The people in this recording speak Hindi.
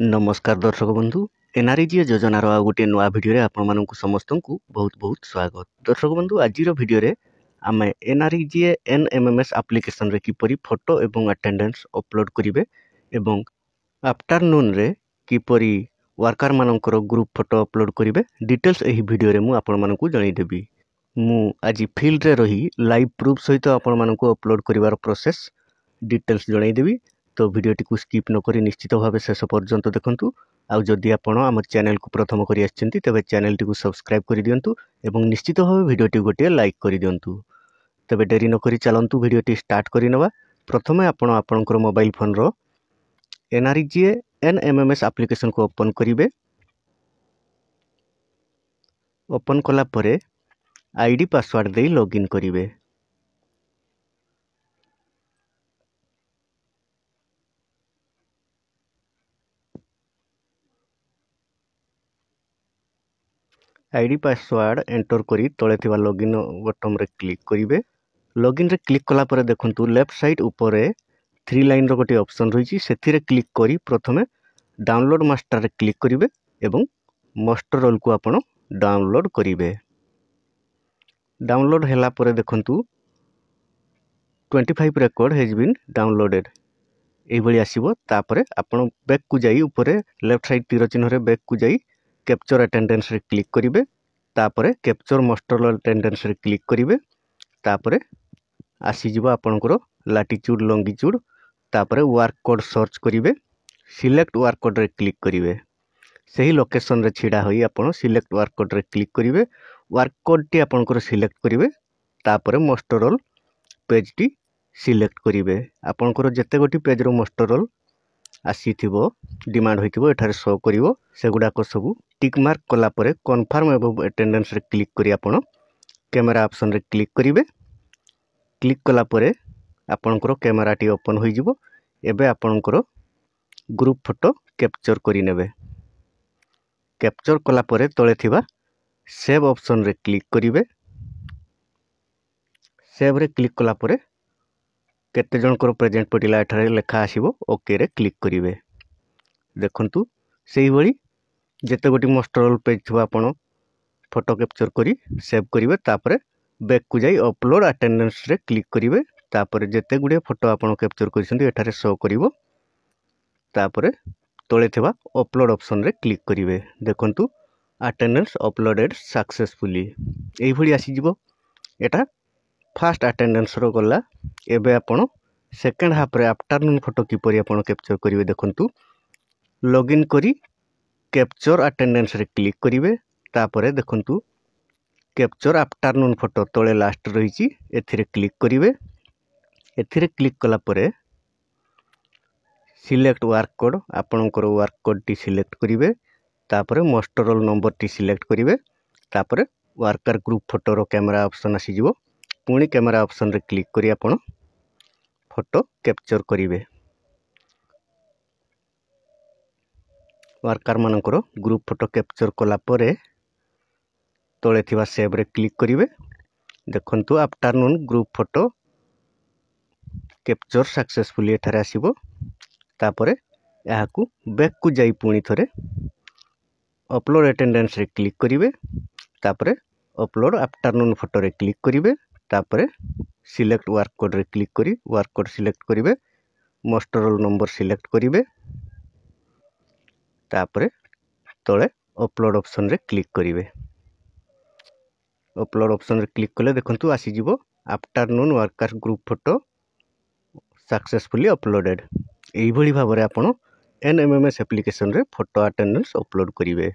नमस्कार दर्शक बंधु एनआरजीए योजनार आ गोटे नुआ भिडियो आपण समस्त को बहुत बहुत स्वागत। दर्शक बंधु आज भिडियो आम एनआरजीए एनएमएमएस एप्लिकेशन रे किपरि फोटो एवं अटेंडेंस अपलोड करिवे एवं आफ्टरनून रे किपरि वर्कर मानकर ग्रुप फोटो अपलोड करिवे डिटेल्स एही भिडियो रे मु आपण मानकु जणाई देबी। मु आज फील्ड रे रही लाइव प्रूफ सहित आपण मानकु अपलोड करिवार प्रोसेस डिटेल्स जणाई देबी। तो भिडियोटी को स्किप न करी निश्चित भाव शेष पर्यंत देखंतु। आउ जदि आपण आम चैनल को प्रथम करी आछंती तबे चैनल टी को सब्सक्राइब करि दियंतु एवं निश्चित भाव भिडियोटी गोटे लाइक करि दियंतु। तबे देरी न करी चलंतु भिडियोटी स्टार्ट करि नवा। प्रथमे आपण आपनकर मोबाइल फोन रो एनआरजीए एनएमएमएस एप्लिकेशन को ओपन करिवे। ओपन कला परे आईडी पासवर्ड दे लॉगिन करिवे। आईडी पासवर्ड एंटर करी तले थिबा लॉगिन बटन रे क्लिक करिवे। लॉगिन रे क्लिक कला परे देखंतु लेफ्ट साइड ऊपर 3 लाइन रो गोटे ऑप्शन रहिछि सेथिरे क्लिक करी प्रथमे डाउनलोड मास्टर रे क्लिक करिवे एवं मास्टर रोल को आपण डाउनलोड करिवे। डाउनलोड हैला परे देखंतु 25 रेकॉर्ड हैज बीन डाउनलोडेड एही भली आसीबो। तापरे आपण बैक को जाई ऊपर लेफ्ट साइड तीर चिन्ह रे बैक को जाई कैप्चर अटेंडेंस रे क्लिक करिवे। तापरे कैप्चर मास्टर अटेंडेंस रे क्लिक करिवे। तापरे आसी जिवो आपनकर लैटिट्यूड लॉन्गिट्यूड। तापरे वर्क कोड सर्च करिवे। सिलेक्ट वर्क कोड रे क्लिक करिवे। सही लोकेशन रे छिडा होई आपण सिलेक्ट वर्क कोड रे क्लिक करिवे। वर्क कोड टी आपनकर सिलेक्ट करिवे। तापरे मास्टर रोल पेज टी सिलेक्ट करिवे। आपनकर जते गोटी पेज रो मास्टर रोल आसी थिबो डिमांड होइथिबो एठारे शो करिवो सेगुडा को सब टिक मार्क कला परे कन्फर्म एबव अटेंडेंस रे क्लिक करी आपण कैमरा ऑप्शन रे क्लिक करिवे। क्लिक कला परे आपनकर कैमरा टी ओपन होई जिवो। एबे आपनकर ग्रुप फोटो कैप्चर करि नेबे। कैप्चर कला परे तळे थिबा सेव ऑप्शन रे क्लिक करिवे। सेव रे क्लिक कला परे केते जनकर प्रेजेंट पटिला एठारे लेखा आसीबो ओके रे क्लिक करिवे। देखंतु सेही भली जेते गोटी मास्टर रोल पेज थवा आपण फोटो कैप्चर करी सेव करिवे। तापरे बैक को जाई अपलोड अटेंडेंस रे क्लिक करिवे। तापरे जेते गुडे फोटो आपण कैप्चर करिसंती एठारे शो करिवो। तापरे तळे थवा अपलोड ऑप्शन रे क्लिक करिवे। देखंतु अटेंडेंस अपलोडेड सक्सेसफुली एही भली आसी जिवो। एटा फास्ट अटेंडेंस रो गला। एबे आपण सेकंड हाफ रे आफ्टरनून फोटो किपरि आपण कैप्चर करिवे देखंतु। लॉगिन करी कैप्चर अटेंडेंस रे क्लिक करिवे। तापरे देखंतु कैप्चर आफ्टरनून फोटो तळे लास्ट रहिछि एथिरे क्लिक करिवे। एथिरे क्लिक कला परे सिलेक्ट वर्क कोड आपनकर वर्क कोड टी सिलेक्ट करिवे। तापरे master roll number T select करिवे। तापरे वर्कर ग्रुप फोटो रो कैमरा ऑप्शन आसी जिवो। पुणी कैमरा ऑप्शन रे क्लिक करी आपण फोटो कैप्चर करिवे। वर्कर मानकर ग्रुप फोटो कैप्चर कला परे तळे थिबा सेव रे क्लिक करिवे। देखंतु afternoon group photo capture successfully एठारे आसीबो। तापरे याकू बैक को जाई पुणी थरे अपलोड अटेंडेंस रे क्लिक करिवे। तापरे अपलोड आफ्टरनून फोटो रे क्लिक करिवे। तापरे सिलेक्ट वर्क कोड रे क्लिक करी वर्क कोड सिलेक्ट करिवे। मास्टर रोल नंबर सिलेक्ट करिवे। तापरे तळे अपलोड ऑप्शन रे क्लिक करिवे। अपलोड ऑप्शन रे क्लिक कले देखंतु आसी जिवो afternoon worker group photo successfully uploaded. एही भली भाबरे आपण एनएमएमएस एप्लिकेशन रे फोटो अटेंडेंस अपलोड करिवे।